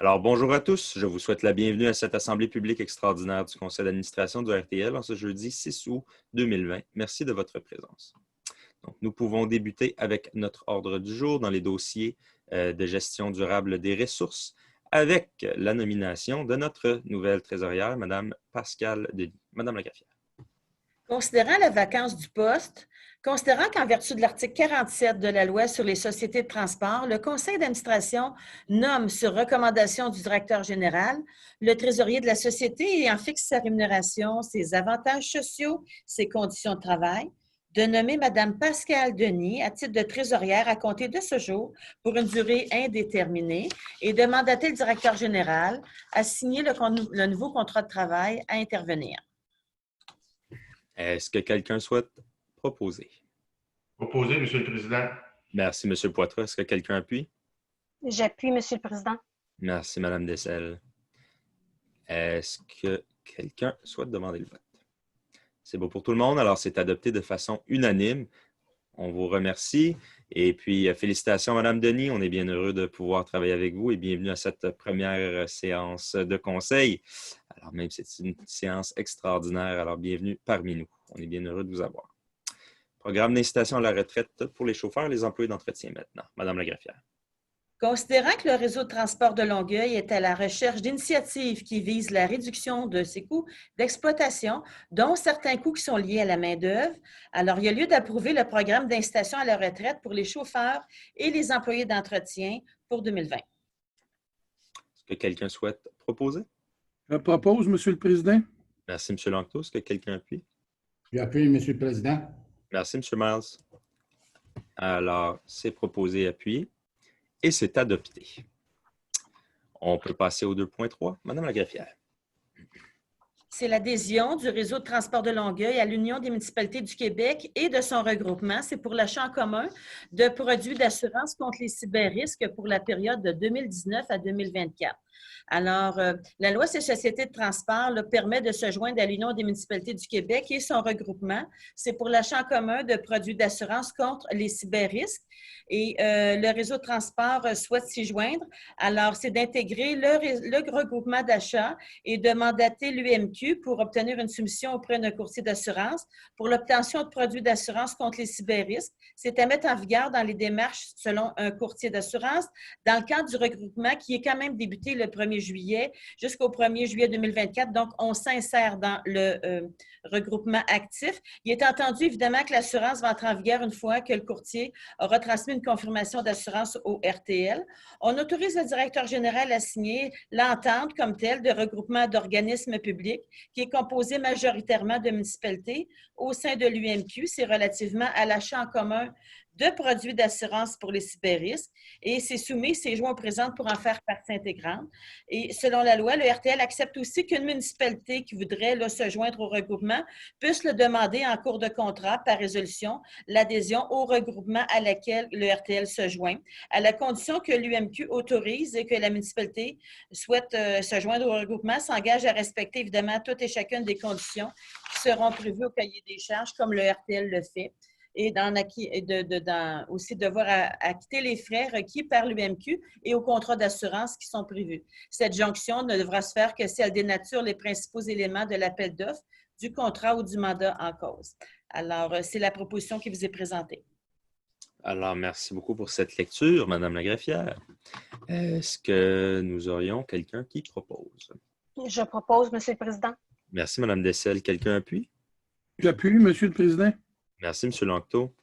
Alors, bonjour à tous. Je vous souhaite la bienvenue à cette Assemblée publique extraordinaire du Conseil d'administration du RTL en ce jeudi 6 août 2020. Merci de votre présence. Donc, nous pouvons débuter avec notre ordre du jour dans les dossiers de gestion durable des ressources avec la nomination de notre nouvelle trésorière, Mme Pascale Denis. Madame la greffière. Considérant la vacance du poste, considérant qu'en vertu de l'article 47 de la Loi sur les sociétés de transport, le conseil d'administration nomme sur recommandation du directeur général le trésorier de la société et en fixe sa rémunération, ses avantages sociaux, ses conditions de travail, de nommer Mme Pascale Denis à titre de trésorière à compter de ce jour pour une durée indéterminée et de mandater le directeur général à signer le nouveau contrat de travail à intervenir. Est-ce que quelqu'un souhaite proposer? Proposé, M. le Président. Merci, M. Poitras. Est-ce que quelqu'un appuie? J'appuie, M. le Président. Merci, Mme Dessel. Est-ce que quelqu'un souhaite demander le vote? C'est beau pour tout le monde. Alors, c'est adopté de façon unanime. On vous remercie. Et puis, félicitations, Mme Denis. On est bien heureux de pouvoir travailler avec vous et bienvenue à cette première séance de conseil. Alors, même si c'est une séance extraordinaire, alors bienvenue parmi nous. On est bien heureux de vous avoir. Programme d'incitation à la retraite pour les chauffeurs et les employés d'entretien maintenant. Madame la greffière. Considérant que le réseau de transport de Longueuil est à la recherche d'initiatives qui visent la réduction de ses coûts d'exploitation, dont certains coûts qui sont liés à la main-d'œuvre, alors il y a lieu d'approuver le programme d'incitation à la retraite pour les chauffeurs et les employés d'entretien pour 2020. Est-ce que quelqu'un souhaite proposer? Je propose, M. le Président. Merci, M. Langto. Est-ce que quelqu'un appuie? J'appuie, M. le Président. Merci, M. Miles. Alors, c'est proposé et appuyé et c'est adopté. On peut passer au 2.3. Madame la greffière. C'est l'adhésion du réseau de transport de Longueuil à l'Union des municipalités du Québec et de son regroupement. C'est pour l'achat en commun de produits d'assurance contre les cyberrisques pour la période de 2019 à 2024. Alors, la loi sur les sociétés de transport permet de se joindre à l'Union des municipalités du Québec et son regroupement. C'est pour l'achat en commun de produits d'assurance contre les cyberrisques. Et le réseau de transport souhaite s'y joindre. Alors, c'est d'intégrer le regroupement d'achat et de mandater l'UMQ pour obtenir une soumission auprès d'un courtier d'assurance pour l'obtention de produits d'assurance contre les cyberrisques. C'est à mettre en vigueur dans les démarches selon un courtier d'assurance dans le cadre du regroupement qui est quand même débuté le 1er juillet jusqu'au 1er juillet 2024. Donc, on s'insère dans le regroupement actif. Il est entendu, évidemment, que l'assurance va entrer en vigueur une fois que le courtier aura transmis une confirmation d'assurance au RTL. On autorise le directeur général à signer l'entente comme telle de regroupement d'organismes publics qui est composé majoritairement de municipalités au sein de l'UMQ. C'est relativement à l'achat en commun de produits d'assurance pour les cyberrisques et c'est soumis, c'est joint au présent pour en faire partie intégrante. Et selon la loi, le RTL accepte aussi qu'une municipalité qui voudrait se joindre au regroupement puisse le demander en cours de contrat par résolution, l'adhésion au regroupement à laquelle le RTL se joint, à la condition que l'UMQ autorise et que la municipalité souhaite se joindre au regroupement, s'engage à respecter évidemment toutes et chacune des conditions qui seront prévues au cahier des charges, comme le RTL le fait. Et aussi devoir acquitter les frais requis par l'UMQ et au contrat d'assurance qui sont prévus. Cette jonction ne devra se faire que si elle dénature les principaux éléments de l'appel d'offres, du contrat ou du mandat en cause. Alors, c'est la proposition qui vous est présentée. Alors, merci beaucoup pour cette lecture, Madame la greffière. Est-ce que nous aurions quelqu'un qui propose? Je propose, M. le Président. Merci, Mme Dessel. Quelqu'un appuie? J'appuie, M. le Président. Merci, M. Langto.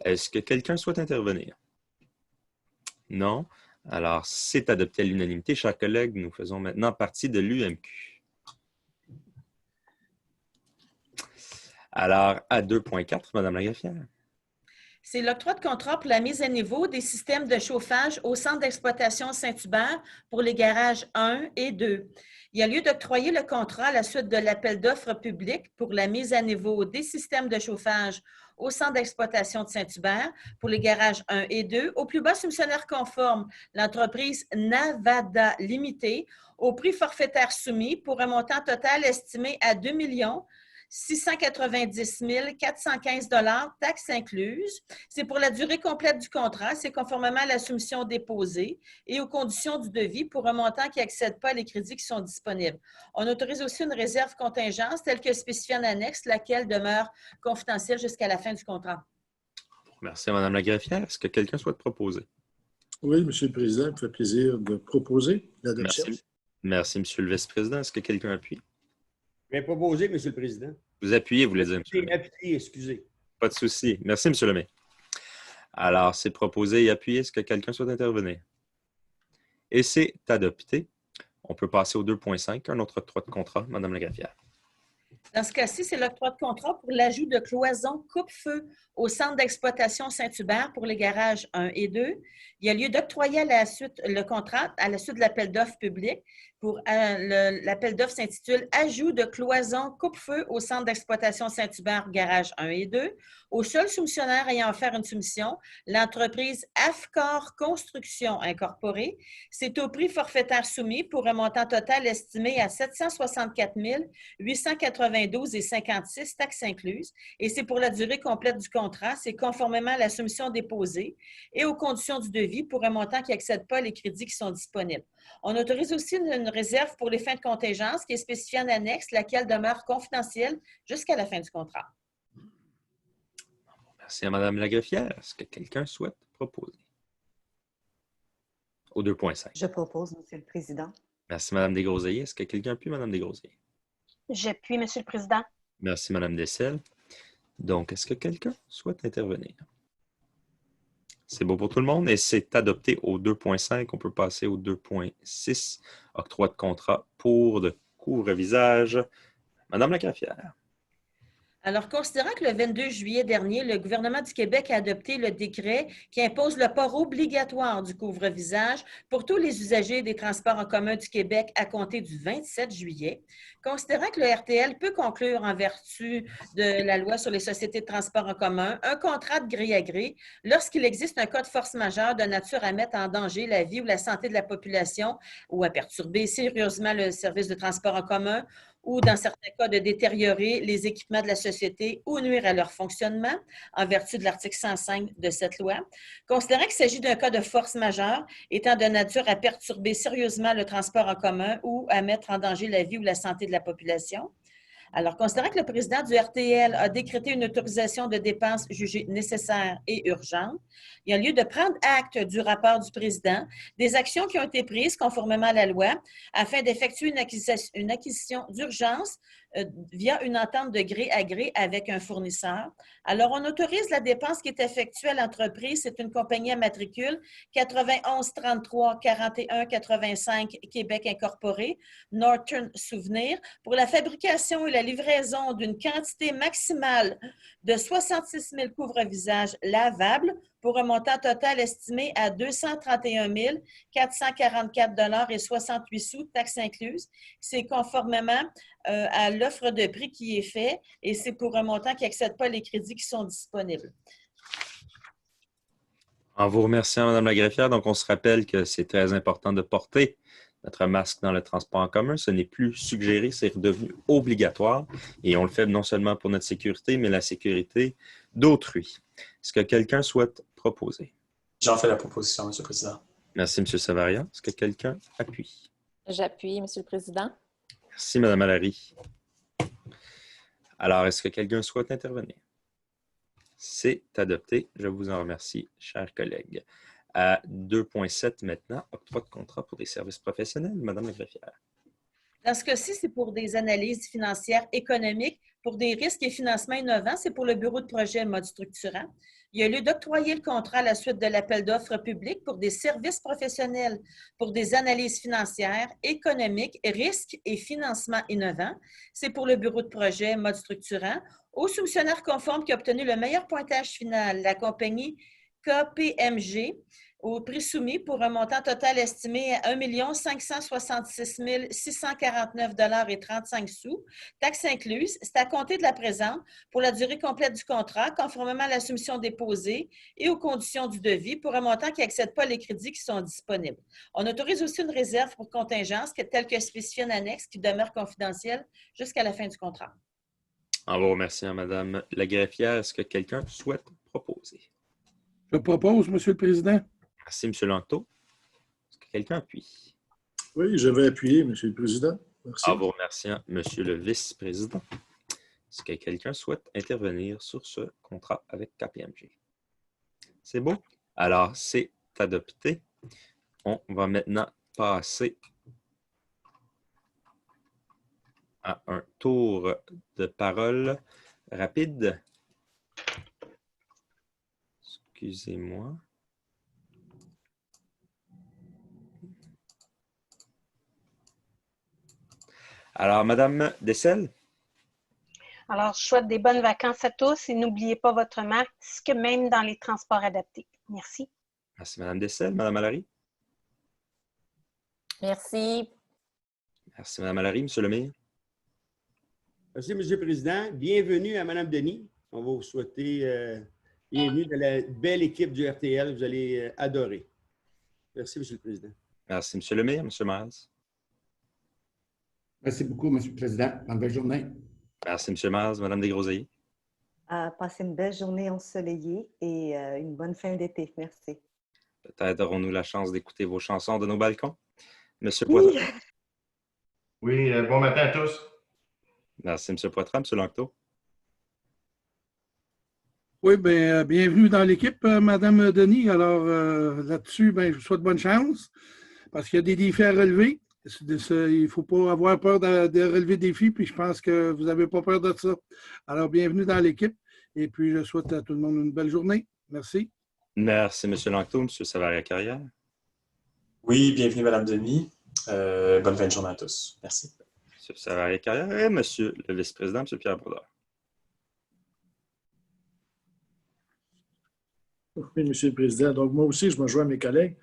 Est-ce que quelqu'un souhaite intervenir? Non? Alors, c'est adopté à l'unanimité. Chers collègues, nous faisons maintenant partie de l'UMQ. Alors, à 2.4, Mme la greffière. C'est l'octroi de contrat pour la mise à niveau des systèmes de chauffage au centre d'exploitation Saint-Hubert pour les garages 1 et 2. Il y a lieu d'octroyer le contrat à la suite de l'appel d'offres public pour la mise à niveau des systèmes de chauffage au centre d'exploitation de Saint-Hubert pour les garages 1 et 2 au plus bas soumissionnaire conforme, l'entreprise Navada Limitée, au prix forfaitaire soumis pour un montant total estimé à 2 690 415 taxes incluses. C'est pour la durée complète du contrat. C'est conformément à la soumission déposée et aux conditions du devis pour un montant qui n'excède pas les crédits qui sont disponibles. On autorise aussi une réserve contingence telle que spécifiée en annexe, laquelle demeure confidentielle jusqu'à la fin du contrat. Merci, Mme la greffière. Est-ce que quelqu'un souhaite proposer? Oui, M. le Président, il me fait plaisir de proposer l'adoption. Merci, M. le vice-président. Est-ce que quelqu'un appuie? Je vais proposer, M. le Président. Vous appuyez, vous voulez dire, M. J'ai Lemay. appuyé, excusez. Pas de souci. Merci, M. Lemay. Alors, c'est proposé et appuyé. Est-ce que quelqu'un souhaite intervenir? Et c'est adopté. On peut passer au 2.5, un autre octroi de contrat, Mme la greffière. Dans ce cas-ci, c'est l'octroi de contrat pour l'ajout de cloisons coupe-feu au centre d'exploitation Saint-Hubert pour les garages 1 et 2. Il y a lieu d'octroyer le contrat à la suite de l'appel d'offres public. L'appel d'offres s'intitule « Ajout de cloisons coupe-feu au centre d'exploitation Saint-Hubert, garage 1 et 2 ». Au seul soumissionnaire ayant offert une soumission, l'entreprise AFCOR Construction Incorporée, c'est au prix forfaitaire soumis pour un montant total estimé à 764 892,56 taxes incluses, et c'est pour la durée complète du contrat. C'est conformément à la soumission déposée et aux conditions du devis pour un montant qui n'excède pas les crédits qui sont disponibles. On autorise aussi une réserve pour les fins de contingence qui est spécifiée en annexe, laquelle demeure confidentielle jusqu'à la fin du contrat. Merci à Mme la greffière. Est-ce que quelqu'un souhaite proposer? Au 2.5. Je propose, M. le Président. Merci, Mme Desgroseilliers. Est-ce que quelqu'un appuie, Mme Desgroseilliers? J'appuie, M. le Président. Merci, Mme Dessel. Donc, est-ce que quelqu'un souhaite intervenir? C'est beau pour tout le monde et c'est adopté au 2.5. On peut passer au 2.6, octroi de contrat pour de couvre-visage. Madame la greffière. Alors, considérant que le 22 juillet dernier, le gouvernement du Québec a adopté le décret qui impose le port obligatoire du couvre-visage pour tous les usagers des transports en commun du Québec à compter du 27 juillet, considérant que le RTL peut conclure en vertu de la loi sur les sociétés de transport en commun un contrat de gré à gré lorsqu'il existe un cas de force majeure de nature à mettre en danger la vie ou la santé de la population ou à perturber sérieusement le service de transport en commun ou, dans certains cas, de détériorer les équipements de la société ou nuire à leur fonctionnement en vertu de l'article 105 de cette loi. Considérant qu'il s'agit d'un cas de force majeure étant de nature à perturber sérieusement le transport en commun ou à mettre en danger la vie ou la santé de la population. Alors, considérant que le président du RTL a décrété une autorisation de dépenses jugée nécessaire et urgente, il y a lieu de prendre acte du rapport du président, des actions qui ont été prises conformément à la loi afin d'effectuer une acquisition d'urgence via une entente de gré à gré avec un fournisseur. Alors, on autorise la dépense qui est effectuée à l'entreprise. C'est une compagnie à matricule 91 33 41 85 Québec Incorporé, Northern Souvenir, pour la fabrication et la livraison d'une quantité maximale de 66 000 couvre-visages lavables pour un montant total estimé à 231 444,68 taxes incluses. C'est conformément à l'offre de prix qui est faite et c'est pour un montant qui n'excède pas les crédits qui sont disponibles. En vous remerciant, Mme la greffière, donc on se rappelle que c'est très important de porter notre masque dans le transport en commun. Ce n'est plus suggéré, c'est redevenu obligatoire et on le fait non seulement pour notre sécurité, mais la sécurité d'autrui. Est-ce que quelqu'un souhaite proposer? J'en fais la proposition, M. le Président. Merci, M. Savaria. Est-ce que quelqu'un appuie? J'appuie, M. le Président. Merci, Mme Allary. Alors, est-ce que quelqu'un souhaite intervenir? C'est adopté. Je vous en remercie, chers collègues. À 2.7 maintenant, octroi de contrat pour des services professionnels. Madame la greffière. Dans ce cas-ci, c'est pour des analyses financières économiques, pour des risques et financements innovants. C'est pour le bureau de projet mode structurant. Il y a lieu d'octroyer le contrat à la suite de l'appel d'offres public pour des services professionnels, pour des analyses financières, économiques, risques et financements innovants. C'est pour le bureau de projet mode structurant. Au soumissionnaire conforme qui a obtenu le meilleur pointage final, la compagnie KPMG, au prix soumis pour un montant total estimé à 1 566 649,35 $, taxes incluses. C'est à compter de la présente pour la durée complète du contrat, conformément à la soumission déposée et aux conditions du devis pour un montant qui n'excède pas les crédits qui sont disponibles. On autorise aussi une réserve pour contingence telle que spécifiée en annexe qui demeure confidentielle jusqu'à la fin du contrat. En vous remerciant, Madame la greffière, est-ce que quelqu'un souhaite proposer? Je propose, Monsieur le Président. Merci, M. Langto. Est-ce que quelqu'un appuie? Oui, je vais appuyer, Monsieur le Président. Merci. En vous remerciant, Monsieur le vice-président. Est-ce que quelqu'un souhaite intervenir sur ce contrat avec KPMG? C'est beau. Alors, c'est adopté. On va maintenant passer à un tour de parole rapide. Excusez-moi. Alors, Madame Dessel? Alors, je souhaite des bonnes vacances à tous et n'oubliez pas votre masque, même dans les transports adaptés. Merci. Merci, Madame Dessel. Madame Allary? Merci. Merci, Madame Allary. Monsieur Lemire? Merci, Monsieur le Président. Bienvenue à Mme Denis. On va vous souhaiter bienvenue dans la belle équipe du RTL. Vous allez adorer. Merci, Monsieur le Président. Merci, Monsieur Lemire. Monsieur Miles? Merci beaucoup, Monsieur le Président. Bonne belle journée. Merci, M. Miles. Madame Desgroseilliers? Passez une belle journée ensoleillée et une bonne fin d'été. Merci. Peut-être aurons-nous la chance d'écouter vos chansons de nos balcons. Monsieur Oui. Poitras? Oui, bon matin à tous. Merci, M. Poitras. M. Langto? Oui, bien, bienvenue dans l'équipe, Madame Denis. Alors, là-dessus, ben, je vous souhaite bonne chance parce qu'il y a des défis à relever. Il ne faut pas avoir peur de relever des défis, puis je pense que vous n'avez pas peur de ça. Alors, bienvenue dans l'équipe et puis je souhaite à tout le monde une belle journée. Merci. Merci, M. Langto. M. Savary-Carrière? Oui, bienvenue, Mme Denis. Bonne fin de journée à tous. Merci. M. Savary-Carrière et M. le vice-président, M. Pierre Brodeur. Oui, Monsieur le Président. Donc, moi aussi, je me joins à mes collègues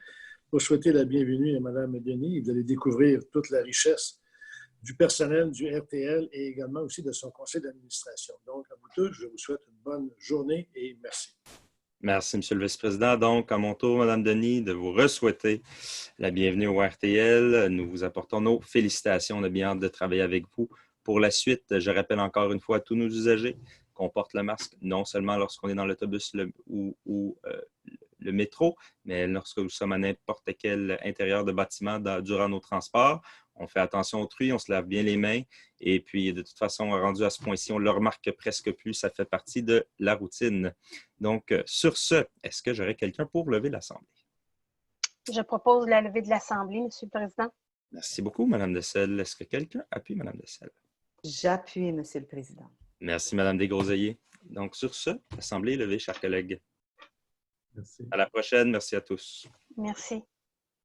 pour souhaiter la bienvenue à Mme Denis. Vous allez découvrir toute la richesse du personnel du RTL et également aussi de son conseil d'administration. Donc, à vous tous, je vous souhaite une bonne journée et merci. Merci, M. le vice-président. Donc, à mon tour, Mme Denis, de vous re-souhaiter la bienvenue au RTL. Nous vous apportons nos félicitations. On a bien hâte de travailler avec vous pour la suite. Je rappelle encore une fois à tous nos usagers qu'on porte le masque, non seulement lorsqu'on est dans l'autobus ou le métro, mais lorsque nous sommes à n'importe quel intérieur de bâtiment durant nos transports. On fait attention autrui, on se lave bien les mains et puis de toute façon, rendu à ce point-ci, on ne le remarque presque plus, ça fait partie de la routine. Donc, sur ce, est-ce que j'aurais quelqu'un pour lever l'Assemblée? Je propose la levée de l'Assemblée, Monsieur le Président. Merci beaucoup, Mme Dessel. Est-ce que quelqu'un appuie Mme Dessel? J'appuie, Monsieur le Président. Merci, Mme Desgroseilliers. Donc, sur ce, l'Assemblée est levée, chers collègues. Merci. À la prochaine. Merci à tous. Merci.